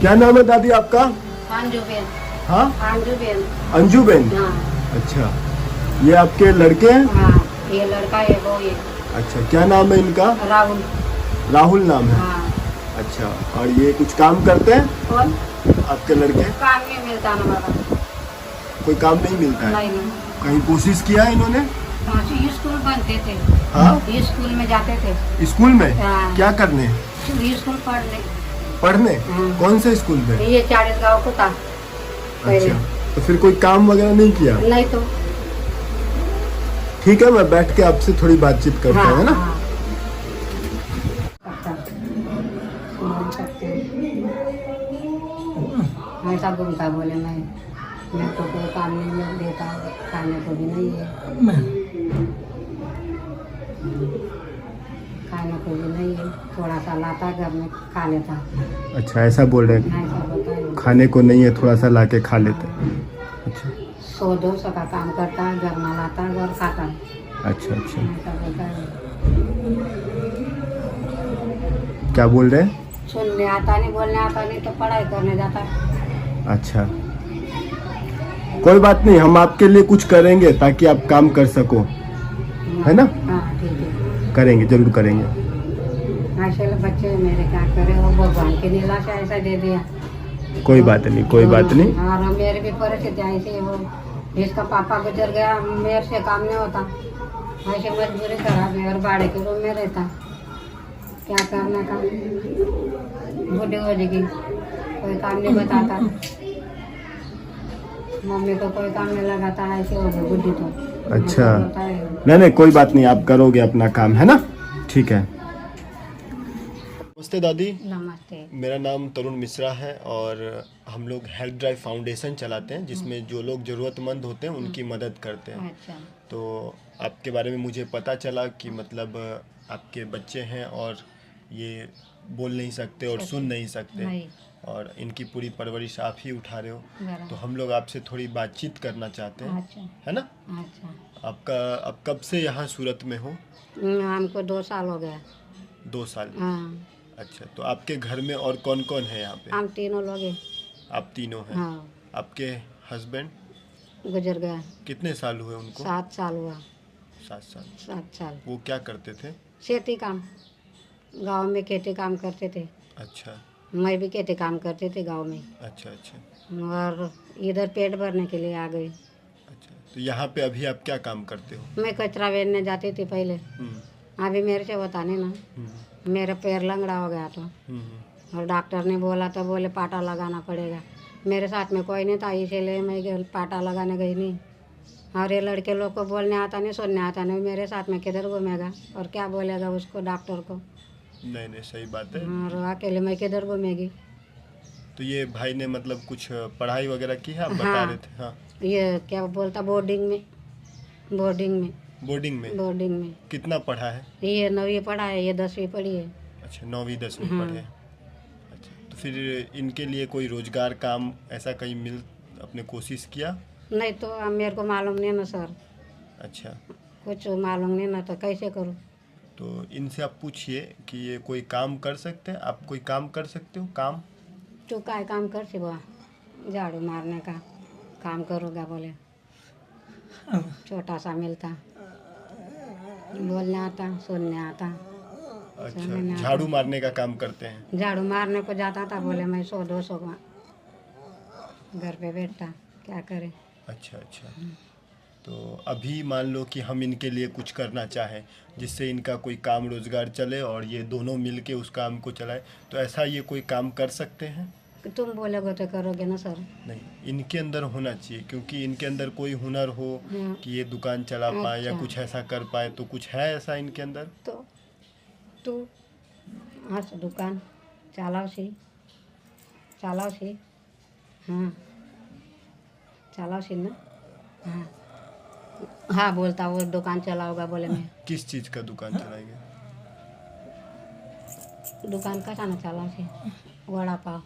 क्या नाम है दादी आपका? अंजू बेन। हाँ, अंजू बेन। अंजू बेन। हाँ अच्छा, ये आपके लड़के हैं? हाँ, ये लड़का है वो ये अच्छा, क्या नाम है इनका? राहुल। राहुल नाम है। हाँ। अच्छा, और ये कुछ काम करते हैं कौन? आपके लड़के? काम नहीं मिलता ना बाबा। कोई काम नहीं मिलता है? नहीं नहीं। कहीं कोशिश किया है इन्होंने? हाँ, तो स्कूल बनते थे। हाँ, ये स्कूल में जाते थे। स्कूल में? हाँ। क्या करने? ये स्कूल पढ़ने। पढ़ने? हाँ। कौन से स्कूल में? ये 40 गाँव को था पहले। अच्छा, तो फिर कोई काम वगैरह नहीं किया? नहीं तो। ठीक है, मैं बैठ के आपसे थोड़ी बातचीत करता हूँ, है ना? हाँ। अच्छा, बोल सकते हैं। ऐसा घूमता बोले मैं तो कोई काम नहीं मिल देता, खाने को भी नहीं है, खाने को भी नहीं है, थोड़ा सा लाता घर में खा लेता। अच्छा, ऐसा बोल रहे हैं? ऐसा बताए। खाने को नहीं है, थोड़ा सा लाके खा लेते। अच्छा 100-200 का काम करता है, घर में लाता है और खाता है। अच्छा अच्छा, ऐसा बोलता है। क्या बोल रहे हैं? सुनने आता नहीं, बोलने आता नहीं, तो पढ़ाई करने जाता है। अच्छा, कोई बात नहीं, हम आपके लिए कुछ करेंगे ताकि आप काम कर सको, है ना? हाँ ठीक है। करेंगे, जरूर करेंगे। ऐसे बच्चे मेरे क्या करे, वो भगवान की लीला से ऐसा दे दिया। कोई बात नहीं, कोई बात नहीं। और मेरे भी परिस्थिति ऐसी, वो जिसका पापा गुजर गया, मेरे से काम नहीं होता, ऐसे मजबूरी खराब है और भाड़े के रूम में रहता, क्या करने का, बुढ़ी हो जाएगी, कोई काम नहीं बताता, मम्मी को कोई काम नहीं लगाता, ऐसे हो गई बुढ़ी तो। अच्छा, होता है। नहीं नहीं, कोई बात नहीं, आप करोगे अपना काम, है ना? ठीक है। नमस्ते दादी, नमस्ते। मेरा नाम तरुण मिश्रा है और हम लोग हेल्प ड्राइव फाउंडेशन चलाते हैं, जिसमें जो लोग ज़रूरतमंद होते हैं उनकी मदद करते हैं। अच्छा। तो आपके बारे में मुझे पता चला कि मतलब आपके बच्चे हैं और ये बोल नहीं सकते और सुन नहीं सकते, नहीं। और इनकी पूरी परवरिश आप ही उठा रहे हो। बराबर। तो हम लोग आपसे थोड़ी बातचीत करना चाहते हैं, अच्छा है ना? अच्छा। आप कब से यहाँ सूरत में हो? हमको 2 साल हो गया। 2 साल। हाँ, अच्छा, तो आपके घर में और कौन कौन है यहाँ पे? हम तीनों लोग हैं। आप तीनों हैं? हाँ, आपके हस्बैंड गुजर गया। कितने साल हुए उनको? 7 साल हुआ। 7 साल। 7 साल। वो क्या करते थे? खेती काम, गांव में खेती काम करते थे। अच्छा मैं भी खेती काम करते थे गांव में, अच्छा अच्छा और इधर पेट भरने के लिए आ गई। अच्छा, तो यहाँ पे अभी आप क्या काम करते हो? मैं कचरा बेचने जाती थी पहले, अभी मेरे से होता नहीं ना, हम्म, मेरा पैर लंगड़ा हो गया तो, और डॉक्टर ने बोला तो बोले पाटा लगाना पड़ेगा। मेरे साथ में कोई नहीं था, इसीलिए मैं पाटा लगाने गई नहीं। और ये लड़के लोग को बोलने आता नहीं, सुनने आता नहीं, मेरे साथ में किधर घूमेगा और क्या बोलेगा उसको, डॉक्टर को। नहीं नहीं, सही बात है। और अकेले मैं किधर घूमेगी। तो ये भाई ने मतलब कुछ पढ़ाई वगैरह की है, आप बता हाँ। रहे थे? हाँ, ये क्या बोलता, बोर्डिंग में। बोर्डिंग में। बोर्डिंग में। बोर्डिंग में। कितना पढ़ा है? ये 9वीं पढ़ा है, ये 10वीं पढ़ी है। अच्छा, 9वीं 10वीं हाँ। पढ़े। अच्छा, तो फिर इनके लिए कोई रोजगार काम ऐसा कहीं मिल, आपने कोशिश किया? नहीं तो अब मेरे को मालूम नहीं ना सर, अच्छा, कुछ मालूम नहीं ना, तो कैसे करूँ। तो इनसे आप पूछिए कि ये कोई काम कर सकते हैं, आप कोई काम कर सकते हो? काम तू काय काम कर सी बुआ, झाड़ू मारने का काम करूँगा बोले, छोटा सा मिलता, बोलने आता, सुनने आता। अच्छा, झाड़ू मारने का काम करते हैं? झाड़ू मारने को जाता था, बोले मैं 100-200 का घर पे बैठता, क्या करे। अच्छा अच्छा, तो अभी मान लो कि हम इनके लिए कुछ करना चाहें जिससे इनका कोई काम रोजगार चले और ये दोनों मिलके उस काम को चलाए, तो ऐसा ये कोई काम कर सकते हैं? तुम बोलोगे तो करोगे ना सर। नहीं, इनके अंदर होना चाहिए, क्योंकि इनके अंदर कोई हुनर हो हाँ। कि ये दुकान चला पाए या अच्छा। कुछ ऐसा कर पाए, तो कुछ है ऐसा इनके अंदर? तो तू आज दुकान चालावशी, चालावशी, हाँ चालावशी ना। हाँ हाँ, बोलता वो दुकान चलाओगा बोले मैं। किस चीज़ का दुकान चलाएंगे? दुकान का ना चालावशी, वड़ा पाव।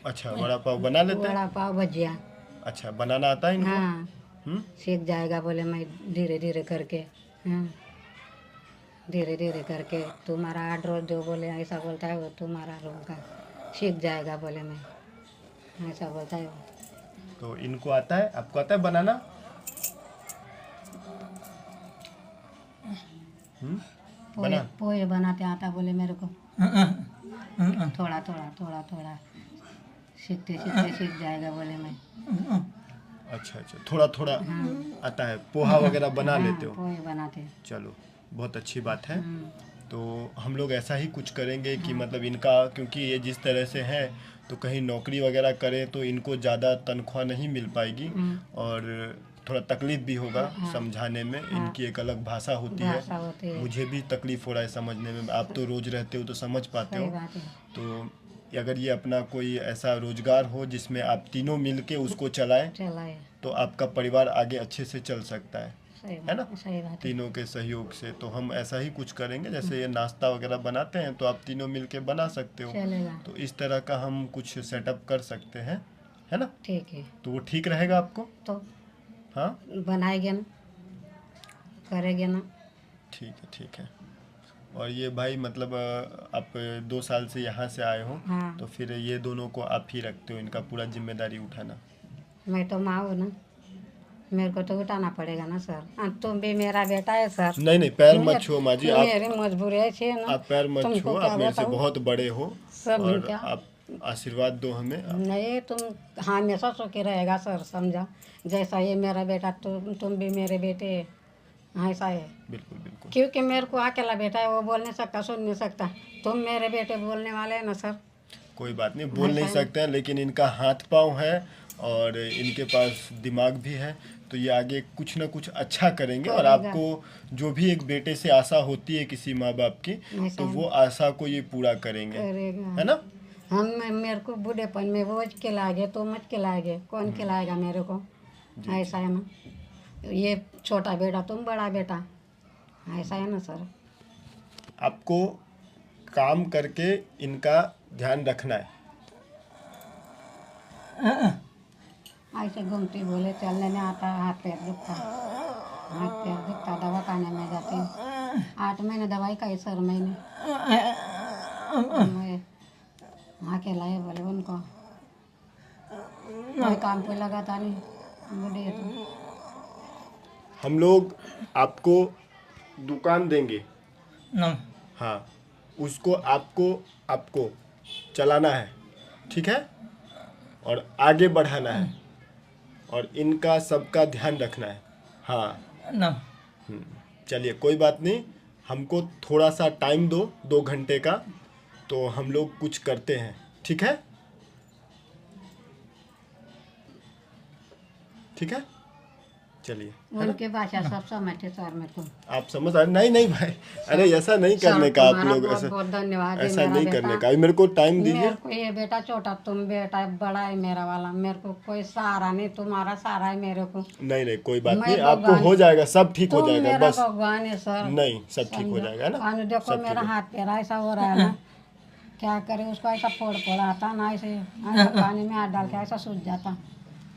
अच्छा, वड़ा पाव बना लेते हैं? वड़ा पाव भजिया। अच्छा, बनाना आता है इनको? हाँ, हम्म, सीख जाएगा बोले मैं, धीरे धीरे करके। हाँ, धीरे धीरे करके तुम्हारा ऑर्डर दो बोले, ऐसा बोलता है वो, तुम्हारा रूम का सीख जाएगा बोले मैं। ऐसा बोलता है वो। तो इनको आता है, आपको आता है बनाना? पोहे बना। पोहे बनाते आता बोले मेरे को। थोड़ा थोड़ा थोड़ा थोड़ा सीखते सीखते सीख जाएगा बोले मैं। अच्छा अच्छा, थोड़ा थोड़ा आता है, पोहा वगैरह बना हाँ, लेते हो? पोहे बनाते हैं। चलो, बहुत अच्छी बात है। हम्म, तो हम लोग ऐसा ही कुछ करेंगे कि मतलब इनका, क्योंकि ये जिस तरह से है तो कहीं नौकरी वगैरह करें तो इनको ज़्यादा तनख्वाह नहीं मिल पाएगी और थोड़ा तकलीफ भी होगा समझाने में। इनकी एक अलग भाषा होती है, भाषा होती है। मुझे भी तकलीफ हो रहा है समझने में। आप तो रोज़ रहते हो तो समझ पाते सही हो। बात है। तो अगर ये अपना कोई ऐसा रोजगार हो जिसमें आप तीनों मिलके उसको चलाएं चला है। तो आपका परिवार आगे अच्छे से चल सकता है सही ना? बात, सही बात है। तीनों के सहयोग से। तो हम ऐसा ही कुछ करेंगे, जैसे ये नाश्ता वगैरह बनाते हैं तो आप तीनों मिलके बना सकते हो। चलेगा। तो इस तरह का हम कुछ सेटअप कर सकते हैं, है ना? ठीक है। तो वो ठीक रहेगा आपको? तो हाँ बनाएंगे ना, करेंगे ना। ठीक है, ठीक है। और ये भाई मतलब आप 2 साल से यहाँ से आए हो, हाँ। तो फिर ये दोनों को आप ही रखते हो, इनका पूरा जिम्मेदारी उठाना? मैं तो माँ हूँ ना, मेरे को तो उठाना पड़ेगा ना सर। तुम भी मेरा बेटा है सर। नहीं नहीं, पैर मत छुओ माँ जी, आप मेरी मजबूरी है ना। आप पैर मत तुमको छुओ, क्या आप मेरे से बताऊँ? बहुत बड़े हो सब और क्या? आप आशीर्वाद दो हमें। नहीं, तुम हमेशा सुखी रहेगा सर, समझा? जैसा ये मेरा बेटा, तुम भी मेरे बेटे ऐसा है। बिल्कुल बिल्कुल। क्योंकि मेरे को अकेला बेटा है, वो बोल नहीं सकता, सुन नहीं सकता। तुम मेरे बेटे बोलने वाले हैं ना सर। कोई बात नहीं, बोल नहीं ऐसा है। सकते हैं, लेकिन इनका हाथ पाँव है और इनके पास दिमाग भी है, तो ये आगे कुछ ना कुछ अच्छा करेंगे। और करेगा। आपको जो भी एक बेटे से आशा होती है किसी माँ बाप की, ऐसा तो है। वो आशा को ये पूरा करेंगे, करेगा। है ना? मेरे को बूढ़ेपन में वो खिलाएंगे तो मत खिलाएंगे, कौन खिलाएगा मेरे को? ऐसा है ना। ये छोटा बेटा, तुम बड़ा बेटा, ऐसा है ना सर। आपको काम करके इनका ध्यान रखना है। ऐसे घूमती बोले, चलने नहीं आता, हाथ पैर दुखता, हाथ पैर दुखता, दवा खाने में जाती हूँ। 8 महीने दवाई खाई सर मैंने। मैं अकेला है बोले उनको, कोई काम पे लगाता नहीं, बूढ़ी है तो। हम लोग आपको दुकान देंगे, नम हाँ, उसको आपको आपको चलाना है, ठीक है? और आगे बढ़ाना है और इनका सबका ध्यान रखना है। हाँ, नम चलिए कोई बात नहीं, हमको थोड़ा सा टाइम दो, 2 घंटे का, तो हम लोग कुछ करते हैं, ठीक है? ठीक है, चलिए। उनके भाषा सब समझते सर मेरे को। आप समझ आ? नहीं नहीं भाई, अरे ऐसा नहीं करने का, आप तुम्हारा लोग बहुत ऐसा बहुत धन्यवाद है ऐसा मेरा नहीं बेटा। करने का। अभी मेरे को टाइम दीजिए। मेरे को ये बेटा छोटा, तुम बेटा बड़ा है मेरा वाला, मेरे को कोई सहारा नहीं, तुम्हारा सहारा है मेरे को। नहीं नहीं, कोई बात मैं नहीं, आपको भगवान- हो जाएगा, सब ठीक हो तुम जाएगा, मेरा बस। भगवान है सर। नहीं, सब ठीक हो जाएगा, है ना? और देखो सब ठीक मेरा है। हाथ पैर ऐसा हो रहा है ना, क्या करे, उसको ऐसा फोड़ फोड़ आता ना, ऐसे पानी में हाथ डाल के ऐसा सूज जाता,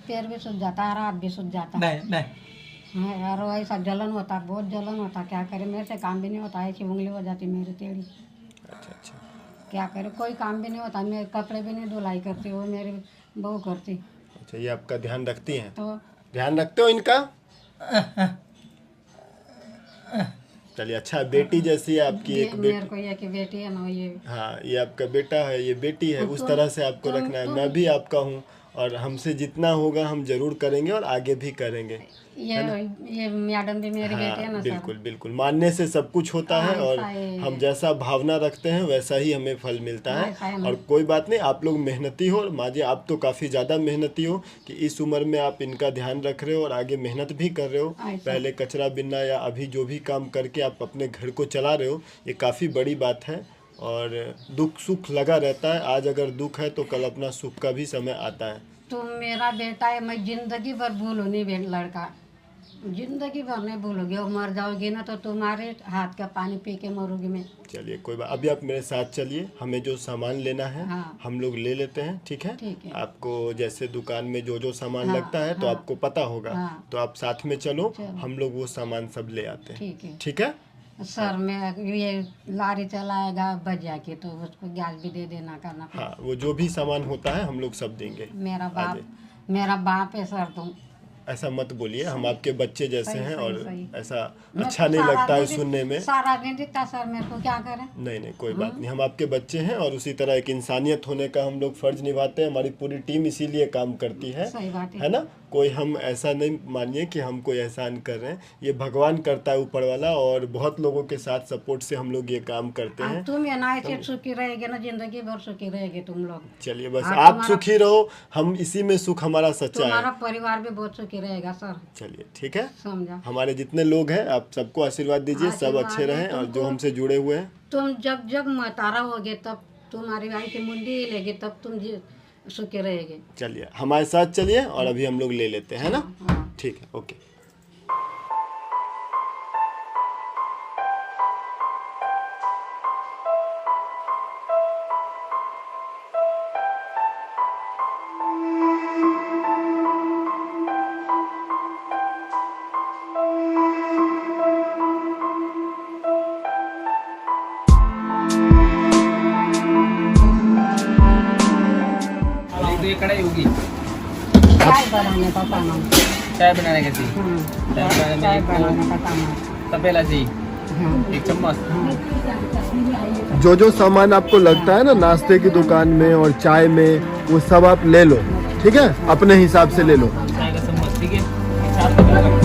पैर भी सूज जाता और हाथ भी सूज जाता बे बे है यार। ऐसा जलन होता, बहुत जलन होता, क्या करे, मेरे से काम भी नहीं होता, ऐसी उंगली हो जाती मेरी टेढ़ी। अच्छा अच्छा क्या करे, कोई काम भी नहीं होता, मेरे कपड़े भी नहीं धुलाई करती, वो मेरी बहू करती। अच्छा, ये आपका ध्यान रखती हैं? तो ध्यान रखते हो इनका? चलिए, अच्छा, बेटी जैसी है आपकी एक मेरे बेटी। को ये कि बेटी है ना, ये हाँ, ये आपका बेटा है, ये बेटी है, उस तुम- तरह से आपको तुम- रखना है। तुम- मैं भी आपका हूँ और हमसे जितना होगा हम जरूर करेंगे और आगे भी करेंगे। ये मैडम भी मेरी बेटी है हाँ ना सर। बिल्कुल बिल्कुल, मानने से सब कुछ होता है और ऐसा है। हम जैसा भावना रखते हैं वैसा ही हमें फल मिलता ऐसा है है। ना। और कोई बात नहीं, आप लोग मेहनती हो, और माँ जी आप तो काफ़ी ज़्यादा मेहनती हो कि इस उम्र में आप इनका ध्यान रख रहे हो और आगे मेहनत भी कर रहे हो। ऐसा। पहले कचरा बिनना या अभी जो भी काम करके आप अपने घर को चला रहे हो, ये काफ़ी बड़ी बात है। और दुख सुख लगा रहता है, आज अगर दुख है तो कल अपना सुख का भी समय आता है। तुम मेरा बेटा है, मैं जिंदगी भर भूलू नहीं लड़का, जिंदगी भर नहीं भूलोगी। और मर जाओगी ना तो तुम्हारे हाथ का पानी पी के मरूंगी मैं। चलिए कोई बात, अभी आप मेरे साथ चलिए, हमें जो सामान लेना है हाँ। हम लोग ले लेते हैं, ठीक है? ठीक है। आपको जैसे दुकान में जो जो सामान हाँ, लगता है तो हाँ। आपको पता होगा, हाँ। तो आप साथ में चलो, चलो। हम लोग वो सामान सब ले आते हैं, ठीक है। ठीक है? सर मैं ये लारी चलाएगा भजिया की तो उसको गैस भी दे देना करना। हाँ, वो जो भी सामान होता है हम लोग सब देंगे। मेरा बाप है सर। तुम ऐसा मत बोलिए, हम आपके बच्चे जैसे सही, हैं सही, और सही। ऐसा अच्छा नहीं लगता है सुनने में। सारा दिन दिखता सर, मेरे को क्या करें। नहीं कोई बात नहीं, हम आपके बच्चे हैं और उसी तरह एक इंसानियत होने का हम लोग फर्ज निभाते हैं। हमारी पूरी टीम इसीलिए काम करती है, सही बात है ना। कोई हम ऐसा नहीं मानिए कि हम कोई एहसान कर रहे हैं, ये भगवान करता है ऊपर वाला, और बहुत लोगों के साथ सपोर्ट से हम लोग ये काम करते हैं। तुम ये ना ऐसे सुखी रहेगी ना, जिंदगी भर सुखी रहेगी तुम लोग। चलिए बस आप सुखी रहो, हम इसी में सुख हमारा सच्चा है। तुम्हारा परिवार भी बहुत सुखी रहेगा सर। चलिए ठीक है, समझा। हमारे जितने लोग हैं आप सबको आशीर्वाद दीजिए, सब अच्छे रहें और जो हमसे जुड़े हुए हैं। तुम जब जब मतारा होगे तब तुम्हारी भाई की मुंडी हिलेगी, तब तुम सुखी रहेगी। चलिए हमारे साथ चलिए और अभी हम लोग ले लेते हैं ना। ठीक है, ओके। तो ये कढ़ाई होगी चाय बनाने का सामान। चाय बनाने का चाहिए। चाय बनाने का सामान। तपेला चाहिए 1 चम्मच। जो जो सामान आपको लगता है ना नाश्ते की दुकान में और चाय में, वो सब आप ले लो, ठीक है, अपने हिसाब से ले लो। चाय का चम्मच, ठीक है। 4 तपेला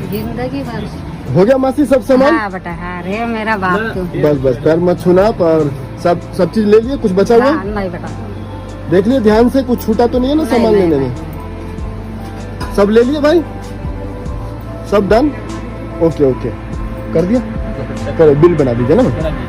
जिंदगी भर हो गया मासी सब सामान? हाँ बेटा, हाँ रे मेरा बाप तू। बस बस पैर मत छूना, पर सब चीज ले लिए? कुछ बचा हुआ? हाँ, नहीं बेटा। देख लिए ध्यान से, कुछ छूटा तो नहीं है ना सामान नहीं, लेने में? सब ले लिए भाई? सब डन? ओके ओके, कर दिया। चलो बिल बना दीजिए ना।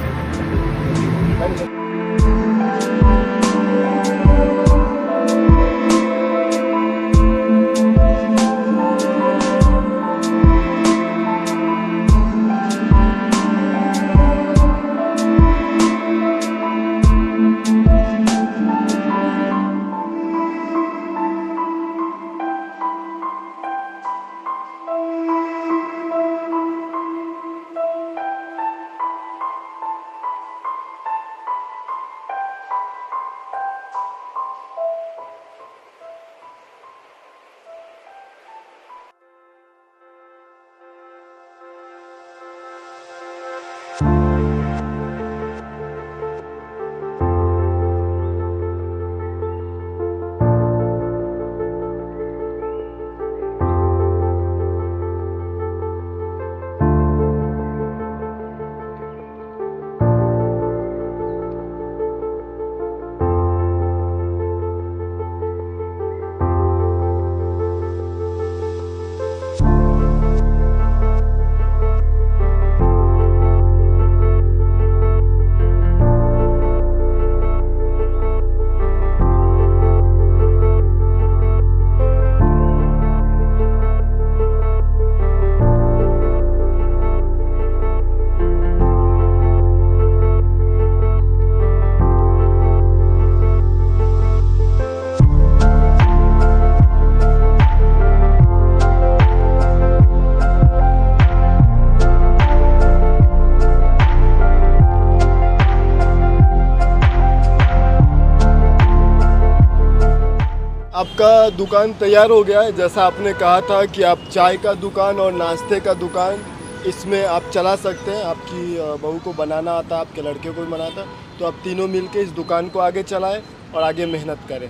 आपका दुकान तैयार हो गया है। जैसा आपने कहा था कि आप चाय का दुकान और नाश्ते का दुकान इसमें आप चला सकते हैं। आपकी बहू को बनाना आता है, आपके लड़के को भी बनाता है, तो आप तीनों मिलके इस दुकान को आगे चलाएं और आगे मेहनत करें,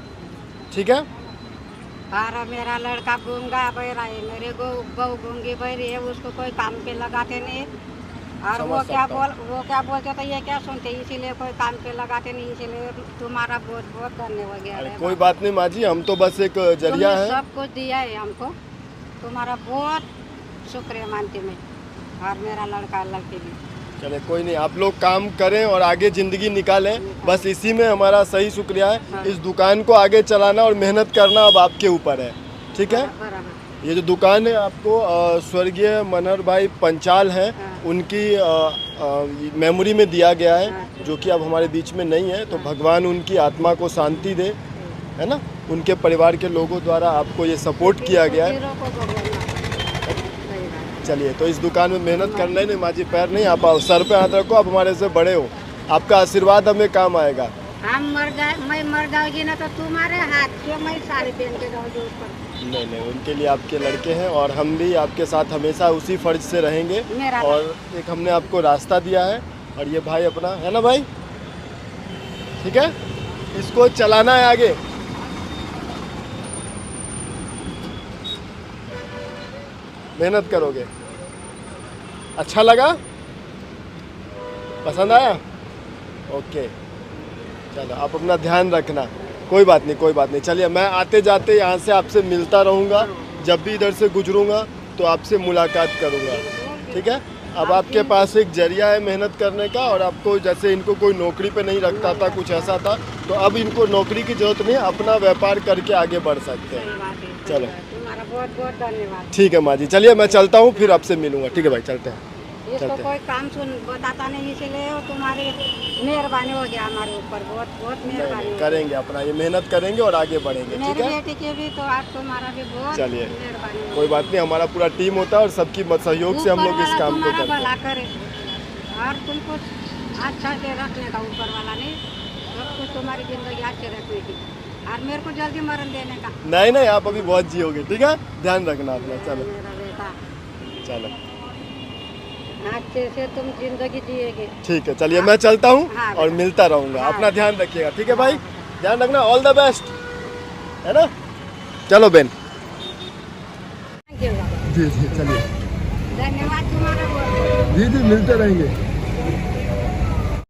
ठीक है। और मेरा लड़का गूंगा बहरा है, मेरे बहू गूंगी बहरी है, उसको कोई काम पे लगाते नहीं। और वो क्या बोलते तो ये क्या सुनते, इसीलिए कोई काम पे लगाते नहीं। इसीलिए तुम्हारा बहुत बहुत धन्यवाद है। कोई बात नहीं माँ जी, हम तो बस एक जरिया है। सब कुछ दिया है हमको, तुम्हारा बहुत शुक्रिया मानती मैं, और मेरा लड़का लड़की भी। चले कोई नहीं, आप लोग काम करें और आगे ज़िंदगी निकालें, बस इसी में हमारा सही शुक्रिया है। हाँ। इस दुकान को आगे चलाना और मेहनत करना अब आपके ऊपर है, ठीक है। बराबर। ये जो दुकान है आपको स्वर्गीय मनहर भाई पंचाल हैं उनकी मेमोरी में दिया गया है, जो कि अब हमारे बीच में नहीं है। तो भगवान उनकी आत्मा को शांति दे, है ना। उनके परिवार के लोगों द्वारा आपको ये सपोर्ट किया गया है। वीरों को भगवान सही बात। चलिए, तो इस दुकान में मेहनत करना ही नहीं माँ जी, पैर नहीं आप आओ, सर पे हाथ रखो, आप हमारे से बड़े हो, आपका आशीर्वाद हमें काम आएगा। हम मर जाए, मैं मर जाऊंगी ना तो तुम्हारे हाथ से मैं साड़ी पहन के जाऊंगी ऊपर। नहीं, उनके लिए आपके लड़के हैं और हम भी आपके साथ हमेशा उसी फर्ज से रहेंगे। मेरा और एक हमने आपको रास्ता दिया है और ये भाई अपना है ना भाई, ठीक है, इसको चलाना है आगे। मेहनत करोगे, अच्छा लगा, पसंद आया, ओके। चलो आप अपना ध्यान रखना, कोई बात नहीं। चलिए, मैं आते जाते यहाँ से आपसे मिलता रहूँगा, जब भी इधर से गुजरूँगा तो आपसे मुलाकात करूँगा, ठीक है। अब आपके पास एक जरिया है मेहनत करने का, और आपको जैसे इनको कोई नौकरी पे नहीं रखता था, कुछ ऐसा था, तो अब इनको नौकरी की जरूरत नहीं, अपना व्यापार करके आगे बढ़ सकते हैं। सही बात है। चलो, तुम्हारा बहुत बहुत धन्यवाद। ठीक है माँ जी, चलिए मैं चलता हूँ, फिर आपसे मिलूँगा, ठीक है भाई, चलते हैं। इसको चलते कोई काम सुन बताता नहीं, इसीलिए तुम्हारी मेहरबानी हो गया हमारे ऊपर, बहुत बहुत मेहरबानी हो करेंगे अपना, ये मेहनत करेंगे और आगे बढ़ेंगे, गई। ठीक मेरी है। बेटी के भी तो आज तुम्हारा भी बहुत चलिए, मेहरबानी हो कोई बात नहीं, हमारा पूरा टीम होता है और सबकी सहयोग से हम लोग इस काम को करते हैं। भला करे और तुमको अच्छा से रखने का, ऊपर वाला नहीं, सब कुछ तुम्हारी जिंदगी अच्छे रखने की, और मेरे को जल्दी मरण देने का। नहीं, आप अभी बहुत जियोगे, ठीक है, ध्यान रखना अपना। चलो, मेरा बेटा, चलो, अच्छे से तुम जिंदगी जिएगे। ठीक है, चलिए मैं चलता हूँ हाँ, और मिलता रहूँगा। हाँ, अपना ध्यान रखिएगा, ठीक है भाई, ध्यान रखना, ऑल द बेस्ट, है ना। चलो बेन, थैंक यू बाबा। जी चलिए, धन्यवाद तुम्हारा बहुत। जी मिलते रहेंगे।